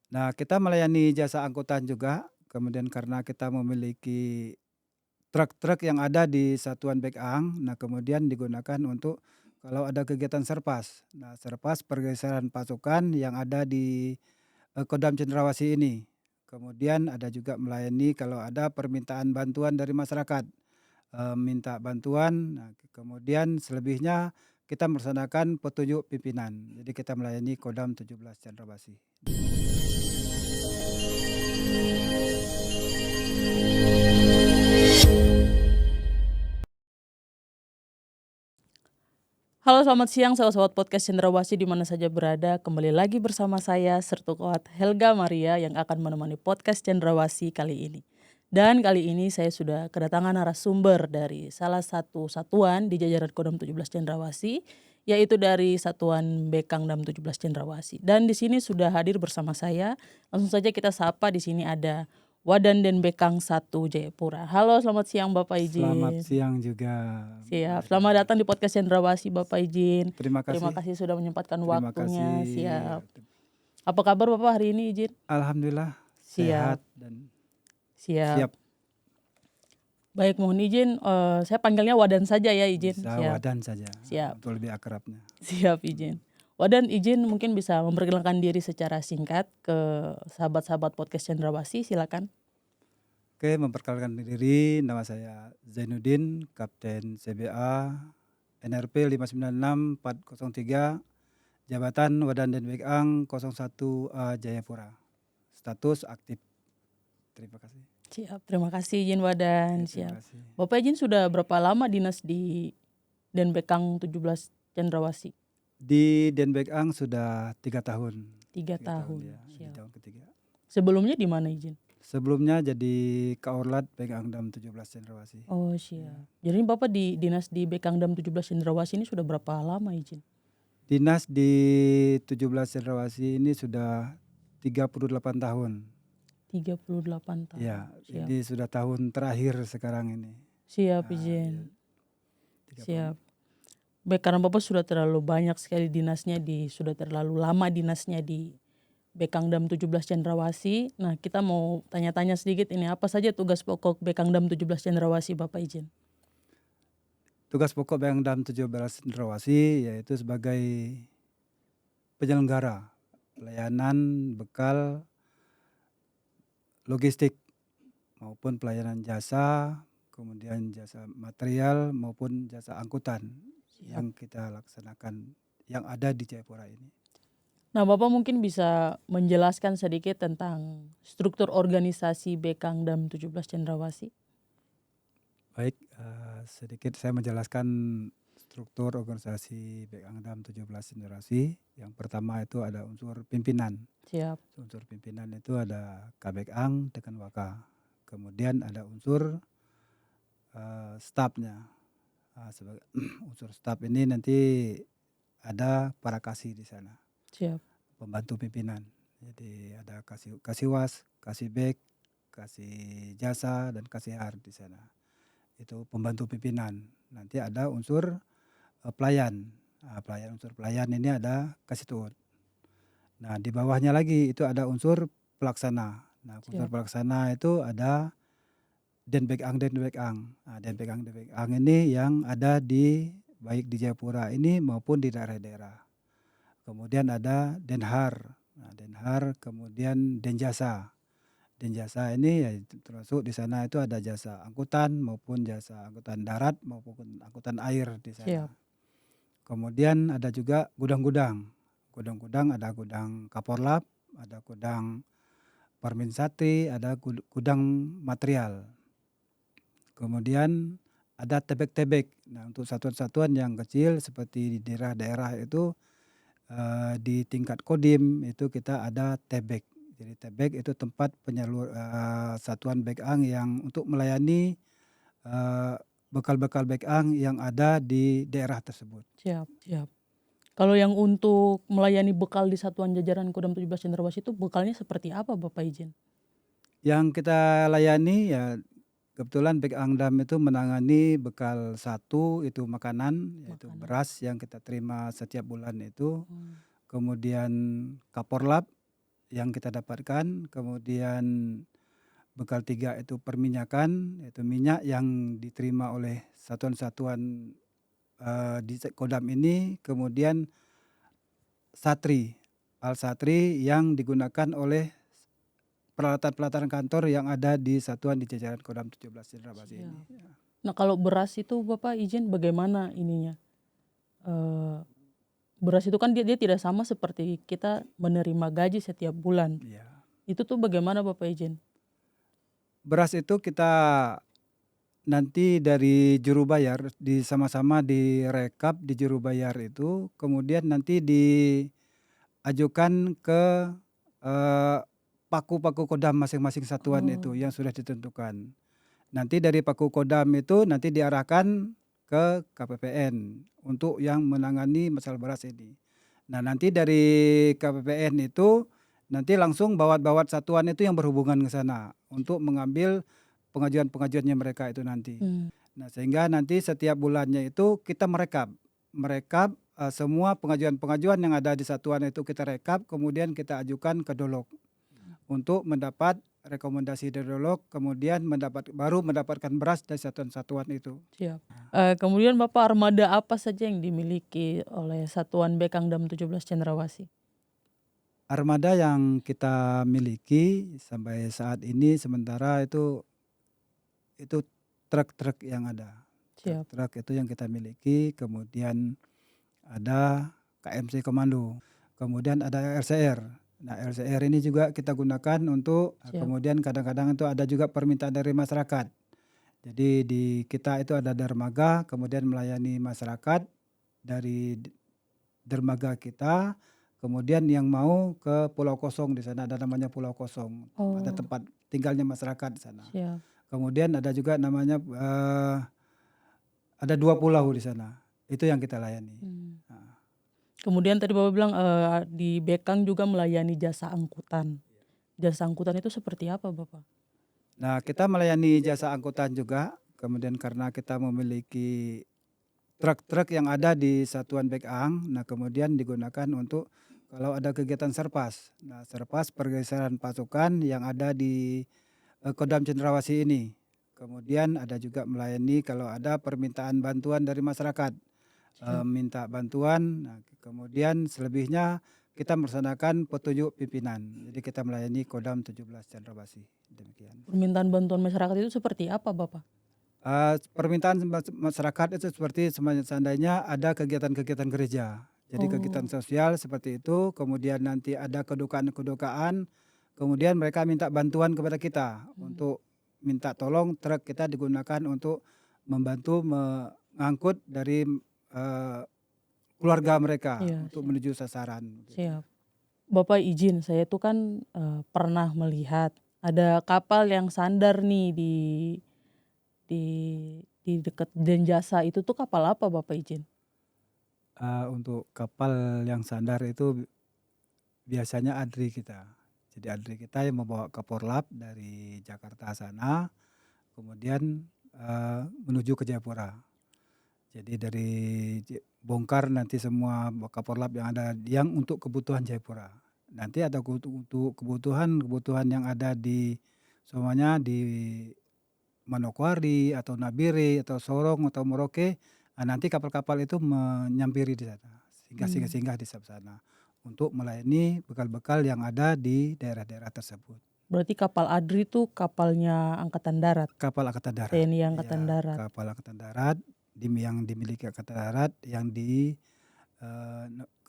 Nah, kita melayani jasa angkutan juga, kemudian karena kita memiliki truk-truk yang ada di Satuan Bekang, nah kemudian digunakan untuk kalau ada kegiatan Serpas. Nah, Serpas pergeseran pasukan yang ada di, Kodam Cendrawasih ini. Kemudian ada juga melayani kalau ada permintaan bantuan dari masyarakat, minta bantuan, nah kemudian selebihnya kita melaksanakan petunjuk pimpinan. Jadi kita melayani Kodam 17 Cendrawasih. Halo selamat siang sahabat podcast Cendrawasih di mana saja berada. Kembali lagi bersama saya Sertukoat Helga Maria yang akan menemani podcast Cendrawasih kali ini. Dan kali ini saya sudah kedatangan narasumber dari salah satu satuan di jajaran Kodam 17 Cendrawasih, yaitu dari Satuan Bekangdam 17 Cendrawasih. Dan di sini sudah hadir bersama saya. Langsung saja kita sapa, di sini ada Wadan dan Bekang 1 Jayapura. Halo selamat siang Bapak Selamat izin. siang juga, Mbak Siap, Ida. selamat datang di podcast Cendrawasih Bapak izin. Terima Terima kasih kasih sudah menyempatkan terima waktunya, kasih, ya, siap. Apa kabar Bapak hari ini izin? alhamdulillah Siap, sehat dan siap. siap. Baik, mohon izin, saya panggilnya Wadan saja ya izin, Bisa siap, Wadan saja, siap, untuk lebih akrabnya. siap izin. Wadan izin mungkin bisa memperkenalkan diri secara singkat ke sahabat-sahabat podcast Cendrawasih, silakan. Oke, memperkenalkan diri, nama saya Zainuddin, Kapten CBA, NRP 596-403, Jabatan Wadan dan Bekang 01A Jayapura. Status aktif. Terima kasih. Siap, terima kasih izin Wadan, Oke, terima siap. kasih. Bapak izin sudah berapa lama dinas di Denbekang 17 Cendrawasih? Di Den Bekang sudah 3 tahun. 3 3 tahun tahun, ya, di siap. tahun ketiga. Sebelumnya di mana izin? Sebelumnya jadi Kaorlat Bekangdam 17 Cendrawasih. Oh siap. Jadi Bapak di dinas di Bekangdam 17 Cendrawasih ini sudah berapa lama izin? Dinas di 17 Cendrawasih ini sudah 38 tahun. 38 tahun, Ya, siap. ini sudah tahun terakhir sekarang ini. Siap Nah, ya, izin, 30. siap. Baik, karena Bapak sudah terlalu banyak sekali dinasnya sudah terlalu lama dinasnya di Bekangdam 17 Cendrawasih. Nah, kita mau tanya-tanya sedikit ini, apa saja tugas pokok Bekangdam 17 Cendrawasih Bapak izin? Tugas pokok Bekangdam 17 Cendrawasih yaitu sebagai penyelenggara pelayanan bekal logistik maupun pelayanan jasa, kemudian jasa material maupun jasa angkutan Siap. yang kita laksanakan yang ada di Jayapura ini. Nah, Bapak mungkin bisa menjelaskan sedikit tentang struktur organisasi Bekangdam 17 Cendrawasih? Baik, sedikit saya menjelaskan struktur organisasi Bekangdam 17 Cendrawasih. Yang pertama itu ada unsur pimpinan. Siap. Unsur pimpinan itu ada Kabekang dengan Waka. Kemudian ada unsur stafnya. Sebagai unsur staf ini nanti ada para kasih di sana, Siap. pembantu pimpinan. Jadi ada kasiwas, kasibek, kasih jasa dan kasihar di sana. Itu pembantu pimpinan. Nanti ada unsur pelayan. Unsur pelayan ini ada kasitut. Nah, di bawahnya lagi itu ada unsur pelaksana. Nah, unsur Siap. pelaksana itu ada Denbekang. Denbekang ini yang ada di baik di Jayapura ini maupun di daerah-daerah. Kemudian ada Denhar. Nah, Denhar, kemudian Denjasa. Denjasa ini ya termasuk di sana itu ada jasa angkutan maupun jasa angkutan darat maupun angkutan air di sana. Siap. Kemudian ada juga gudang-gudang. Gudang-gudang ada gudang Kaporlap, ada gudang Perminsatri, ada gudang material. Kemudian ada tebek-tebek. Nah, untuk satuan-satuan yang kecil seperti di daerah-daerah itu di tingkat kodim itu kita ada tebek. Jadi tebek itu tempat satuan bekang yang untuk melayani bekal-bekal bekang yang ada di daerah tersebut. Siap. Siap. Kalau yang untuk melayani bekal di satuan jajaran Kodam 17 Cendrawasih itu bekalnya seperti apa Bapak izin? Yang kita layani ya kebetulan Bekangdam itu menangani bekal satu itu makanan, yaitu Makanan. beras yang kita terima setiap bulan itu. Hmm. Kemudian Kaporlap yang kita dapatkan, kemudian bekal 3 itu perminyakan, yaitu minyak yang diterima oleh satuan-satuan, di Kodam ini, kemudian satri, al-satri yang digunakan oleh peralatan-peralatan kantor yang ada di satuan di jajaran Kodam 17 Cendrawasih ini. Siap. Nah kalau beras itu Bapak izin bagaimana ininya? Eee, Beras itu kan dia tidak sama seperti kita menerima gaji setiap bulan. Iya. Itu tuh bagaimana Bapak izin? Beras itu kita nanti dari juru bayar sama-sama direkap di juru bayar itu, kemudian nanti diajukan ke, eee, paku-paku Kodam masing-masing satuan itu Oh. yang sudah ditentukan. Nanti dari paku Kodam itu nanti diarahkan ke KPPN untuk yang menangani masalah beras ini. Nah nanti dari KPPN itu nanti langsung bawat-bawat satuan itu yang berhubungan ke sana untuk mengambil pengajuan-pengajuannya mereka itu nanti. Mmm. Nah sehingga nanti setiap bulannya itu kita merekap, semua pengajuan-pengajuan yang ada di satuan itu kita rekap kemudian kita ajukan ke Dolok untuk mendapat rekomendasi dari Dolok kemudian baru mendapatkan beras dari satuan-satuan itu. Siap. Kemudian Bapak armada apa saja yang dimiliki oleh Satuan Bekangdam 17 Cendrawasih? Armada yang kita miliki sampai saat ini sementara itu truk-truk yang ada. Siap. Truk-truk itu yang kita miliki, kemudian ada KMC Komando, kemudian ada RCR. Nah RCR ini juga kita gunakan untuk Siap. kemudian kadang-kadang itu ada juga permintaan dari masyarakat. Jadi di kita itu ada dermaga kemudian melayani masyarakat dari dermaga kita, kemudian yang mau ke Pulau Kosong di sana ada namanya Pulau Kosong, ada Oh. tempat tinggalnya masyarakat di sana. Siap. Kemudian ada juga namanya, ada 2 pulau di sana, itu yang kita layani. Mmm. Heeh. Kemudian tadi Bapak bilang, di Bekang juga melayani jasa angkutan. Jasa angkutan itu seperti apa Bapak? Nah kita melayani jasa angkutan juga, kemudian karena kita memiliki truk-truk yang ada di Satuan Bekang, nah kemudian digunakan untuk kalau ada kegiatan Serpas. Nah Serpas pergeseran pasukan yang ada di, Kodam Cendrawasih ini. Kemudian ada juga melayani kalau ada permintaan bantuan dari masyarakat, Siap. minta bantuan, nah kemudian selebihnya kita melaksanakan petunjuk pimpinan. Jadi kita melayani Kodam 17 Cendrawasih, demikian. Permintaan bantuan masyarakat itu seperti apa Bapak? Permintaan masyarakat itu seperti seandainya ada kegiatan-kegiatan gereja. Jadi kegiatan Oh. sosial seperti itu, kemudian nanti ada kedukaan-kedukaan, kemudian mereka minta bantuan kepada kita Mmm. untuk minta tolong truk kita digunakan untuk membantu mengangkut dari, eee, keluarga mereka Iya, untuk siap. menuju sasaran, gitu. Siap. Bapak izin, saya itu kan, pernah melihat ada kapal yang sandar nih di dekat Denjasa itu tuh kapal apa Bapak izin? Untuk kapal yang sandar itu biasanya ADRI kita. Jadi ADRI kita yang membawa ke Porlap dari Jakarta sana, kemudian, menuju ke Jayapura. Jadi dari bongkar nanti semua kapal lap yang ada yang untuk kebutuhan Jayapura. Nanti ada untuk kebutuhan-kebutuhan yang ada di semuanya di Manokwari atau Nabire atau Sorong atau Merauke, nanti kapal-kapal itu menyampiri di sana, Mmm. singgah-singgah di sana untuk melayani bekal-bekal yang ada di daerah-daerah tersebut. Berarti kapal ADRI itu kapalnya Angkatan Darat, Kapal Angkatan Darat, TNI Angkatan iya, Darat. kapal Angkatan Darat yang dimiliki Angkatan Darat yang ne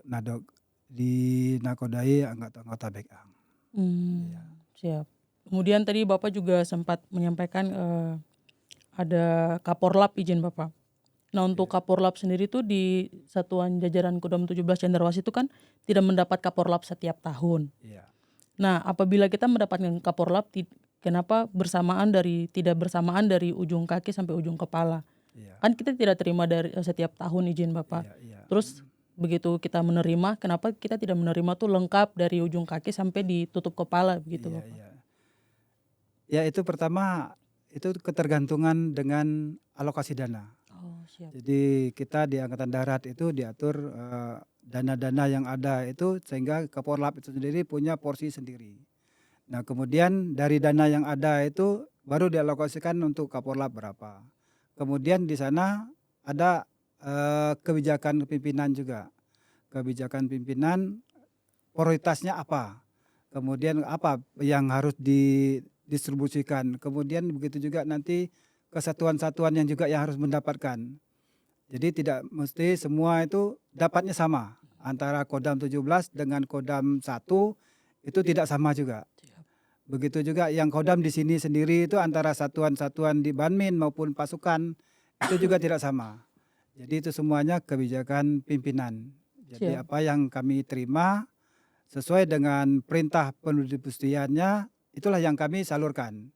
nado dinakodai anggota Bekang. Iya. Siap. Kemudian tadi Bapak juga sempat menyampaikan, ada Kaporlap izin Bapak. Nah untuk Iya. Kaporlap sendiri tuh di Satuan Jajaran Kodam 17 Cendrawasih itu kan tidak mendapat Kaporlap setiap tahun. Iya. Nah apabila kita mendapatkan Kaporlap kenapa tidak bersamaan dari ujung kaki sampai ujung kepala? Iya. Kan kita tidak terima dari setiap tahun izin Bapak. Iya iya. Terus begitu kita menerima, kenapa kita tidak menerima tuh lengkap dari ujung kaki sampai ditutup kepala begitu Iya Bapak? iya. Ya itu pertama, itu ketergantungan dengan alokasi dana. Oh siap. Jadi kita di Angkatan Darat itu diatur, dana-dana yang ada itu sehingga Kaporlap itu sendiri punya porsi sendiri. Nah kemudian dari dana yang ada itu baru dialokasikan untuk Kaporlap berapa. Kemudian di sana ada kebijakan pimpinan juga. Kebijakan pimpinan prioritasnya apa. Kemudian apa yang harus didistribusikan. Kemudian begitu juga nanti kesatuan-satuan yang juga yang harus mendapatkan. Jadi tidak mesti semua itu dapatnya sama. Antara Kodam 17 dengan Kodam 1 itu tidak sama juga. Siap. Begitu juga yang Kodam di sini sendiri itu antara satuan-satuan di Banmin maupun pasukan itu juga tidak sama. Jadi itu semuanya kebijakan pimpinan. Jadi Siap. apa yang kami terima sesuai dengan perintah pendistribusiannya itulah yang kami salurkan.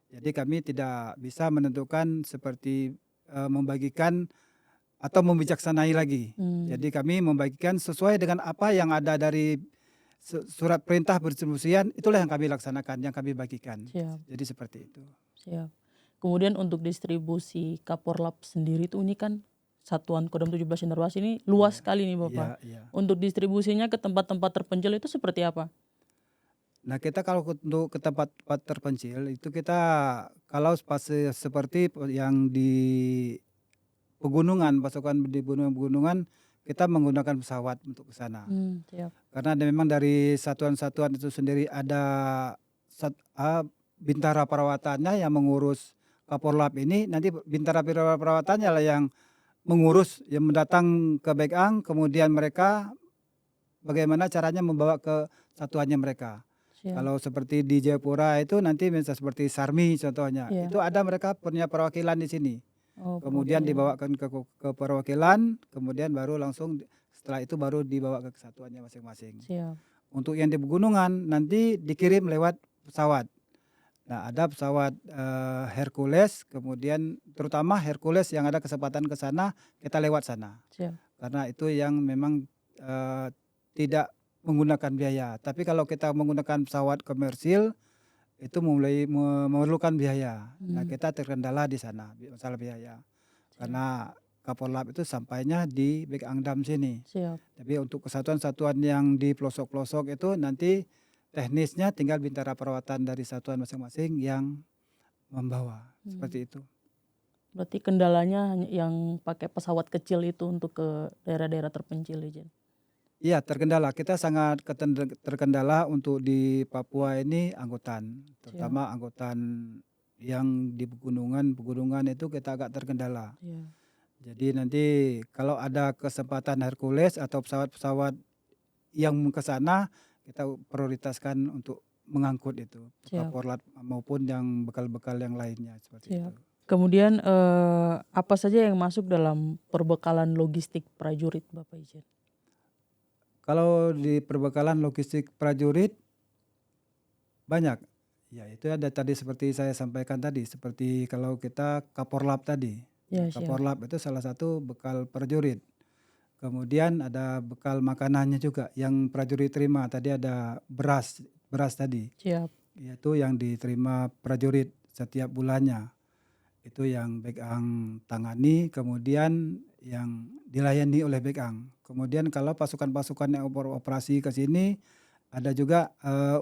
Jadi kami tidak bisa menentukan seperti membagikan atau membijaksanai lagi. Jadi kami membagikan sesuai dengan apa yang ada dari surat perintah pendistribusian itulah yang kami laksanakan, yang kami bagikan. Siap. Jadi seperti itu. Siap. Kemudian untuk distribusi Kaporlap sendiri itu ini kan Satuan Kodam 17 Cendrawasih ini luas sekali nih Bapak. Iya. Untuk distribusinya ke tempat-tempat terpencil itu seperti apa? Nah kita kalau untuk ke tempat-tempat terpencil itu kita kalau seperti yang di pegunungan, pasukan di pegunungan kita menggunakan pesawat untuk ke sana. Siap. Karena memang dari satuan-satuan itu sendiri ada bintara perawatannya yang mengurus Kaporlap ini, nanti bintara perawatannya lah yang mengurus, yang mendatang ke Bekang, kemudian mereka bagaimana caranya membawa ke satuannya mereka. Siap. Kalau seperti di Jayapura itu nanti misalnya seperti Sarmi contohnya, Iya. itu ada mereka punya perwakilan di sini. Oh, Kemudian perwakilan. dibawakan ke perwakilan, kemudian baru langsung setelah itu baru dibawa ke kesatuannya masing-masing. Siap. Untuk yang di pegunungan nanti dikirim lewat pesawat. Nah ada pesawat Hercules, kemudian terutama Hercules yang ada kesempatan ke sana kita lewat sana. Siap. Karena itu yang memang tidak menggunakan biaya. Tapi kalau kita menggunakan pesawat komersil itu mulai memerlukan biaya. Nah kita terkendala di sana masalah biaya. Karena Kaporlap itu sampainya di Bekang Dam sini. Siap. Tapi untuk kesatuan-satuan yang di pelosok-pelosok itu nanti teknisnya tinggal bintara perawatan dari satuan masing-masing yang membawa. Seperti itu. Berarti kendalanya hanya yang pakai pesawat kecil itu untuk ke daerah-daerah terpencil aja. Iya terkendala. Kita sangat terkendala untuk di Papua ini angkutan. Terutama angkutan yang di pegunungan itu kita agak terkendala. Iya. Jadi nanti kalau ada kesempatan Hercules atau pesawat-pesawat yang ke sana kita prioritaskan untuk mengangkut itu. Siap. Kaporlat maupun yang bekal-bekal yang lainnya seperti Siap. itu. Kemudian apa saja yang masuk dalam perbekalan logistik prajurit Bapak izin? Kalau di perbekalan logistik prajurit banyak. Ya itu ada tadi seperti saya sampaikan tadi, seperti kalau kita Kaporlap tadi. Ya, siap. Kaporlap itu salah satu bekal prajurit. Kemudian ada bekal makanannya juga yang prajurit terima. Tadi ada beras tadi. Siap. Itu yang diterima prajurit setiap bulannya. Itu yang Bekang tangani, kemudian yang dilayani oleh Bekang. Kemudian kalau pasukan-pasukan yang operasi ke sini ada juga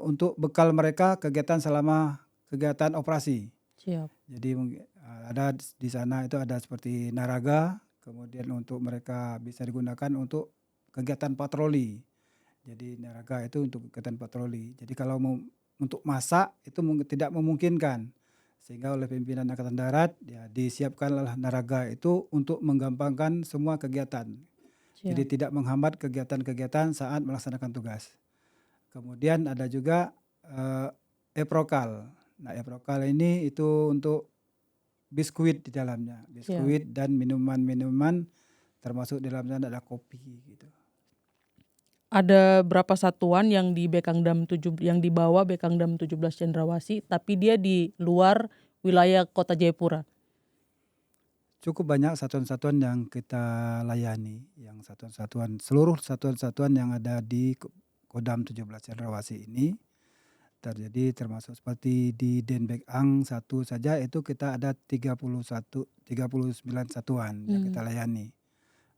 untuk bekal mereka kegiatan selama kegiatan operasi. Siap. Jadi ada di sana itu ada seperti naraga, kemudian untuk mereka bisa digunakan untuk kegiatan patroli. Jadi naraga itu untuk kegiatan patroli. Jadi kalau untuk masak itu tidak memungkinkan. Sehingga oleh pimpinan Angkatan Darat ya disiapkanlah naraga itu untuk menggampangkan semua kegiatan. Siap. Jadi tidak menghambat kegiatan-kegiatan saat melaksanakan tugas. Kemudian ada juga eprokal. Nah eprokal ini itu untuk biskuit di dalamnya. Biskuit dan minuman-minuman termasuk di dalamnya ada kopi gitu. Ada berapa satuan yang di Bekang Dam yang dibawa Bekang Dam 17 Cendrawasih tapi dia di luar wilayah Kota Jayapura? Cukup banyak satuan-satuan yang kita layani, yang seluruh satuan-satuan yang ada di Kodam 17 Cendrawasih ini terjadi termasuk seperti di Denbekang 1 saja itu kita ada 39 satuan yang kita layani.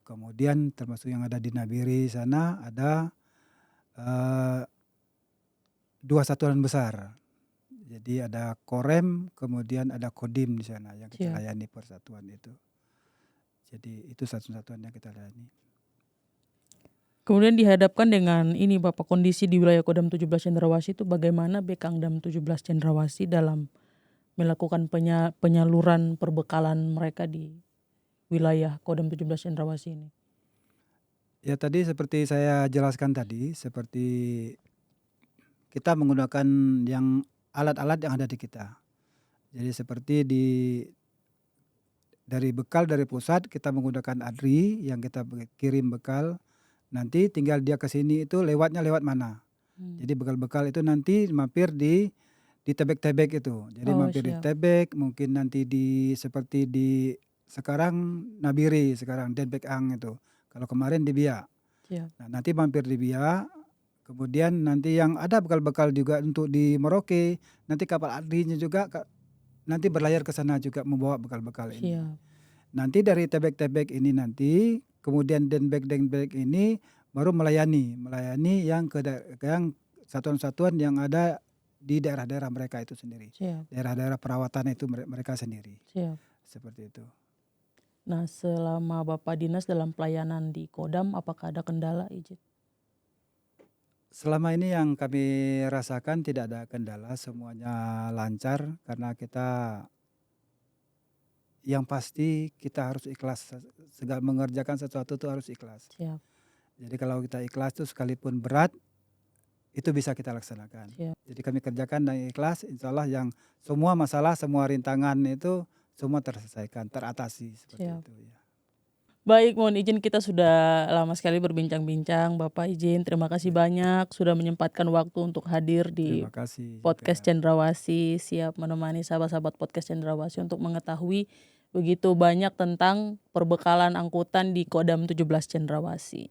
Kemudian termasuk yang ada di Nabire sana ada, eee, 2 satuan besar. Jadi ada Korem, kemudian ada Kodim di sana yang kita Siap. layani persatuan itu. Jadi itu satuan-satuan yang kita layani. Kemudian dihadapkan dengan ini Bapak, kondisi di wilayah Kodam 17 Cendrawasih itu bagaimana Bekangdam 17 Cendrawasih dalam melakukan penyaluran perbekalan mereka di wilayah Kodam 17 Cendrawasih ini? Ya tadi seperti saya jelaskan tadi, seperti kita menggunakan yang alat-alat yang ada di kita. Jadi seperti dari bekal dari pusat kita menggunakan ADRI yang kita kirim bekal, nanti tinggal dia ke sini itu lewatnya lewat mana. Jadi bekal-bekal itu nanti mampir di Tebek-Tebek itu. Jadi Oh, mampir di siap. Tebek, mungkin nanti seperti di sekarang Nabire, sekarang Denpekang itu. Kalau kemarin di Biak. Siap. Nah, nanti mampir di Biak, kemudian nanti yang ada bekal-bekal juga untuk di Merauke, nanti kapal ADRI-nya juga nanti berlayar ke sana juga membawa bekal-bekal ini. Siap. Nanti dari Tebek-Tebek ini nanti, kemudian Denbek ini baru melayani yang yang satuan-satuan yang ada di daerah-daerah mereka itu sendiri. Siap. Daerah-daerah perawatan itu mereka sendiri. Siap. Seperti itu. Nah, selama Bapak dinas dalam pelayanan di Kodam, apakah ada kendala izin? Selama ini yang kami rasakan tidak ada kendala, semuanya lancar karena yang pasti kita harus ikhlas, segala mengerjakan sesuatu itu harus ikhlas. Siap. Jadi kalau kita ikhlas itu sekalipun berat, itu bisa kita laksanakan. Siap. Jadi kami kerjakan dengan ikhlas, insya Allah yang semua masalah, semua rintangan itu semua terselesaikan, teratasi seperti Siap. itu ya. Baik, mohon izin kita sudah lama sekali berbincang-bincang. Bapak izin, terima kasih banyak sudah menyempatkan waktu untuk hadir di Terima kasih podcast juga. Cendrawasih, siap menemani sahabat-sahabat podcast Cendrawasih untuk mengetahui begitu banyak tentang perbekalan angkutan di Kodam 17 Cendrawasih.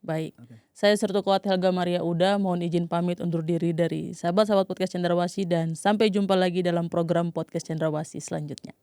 Baik, Oke. saya Sertukuat Helga Maria Uda, mohon izin pamit undur diri dari sahabat-sahabat podcast Cendrawasih dan sampai jumpa lagi dalam program podcast Cendrawasih selanjutnya.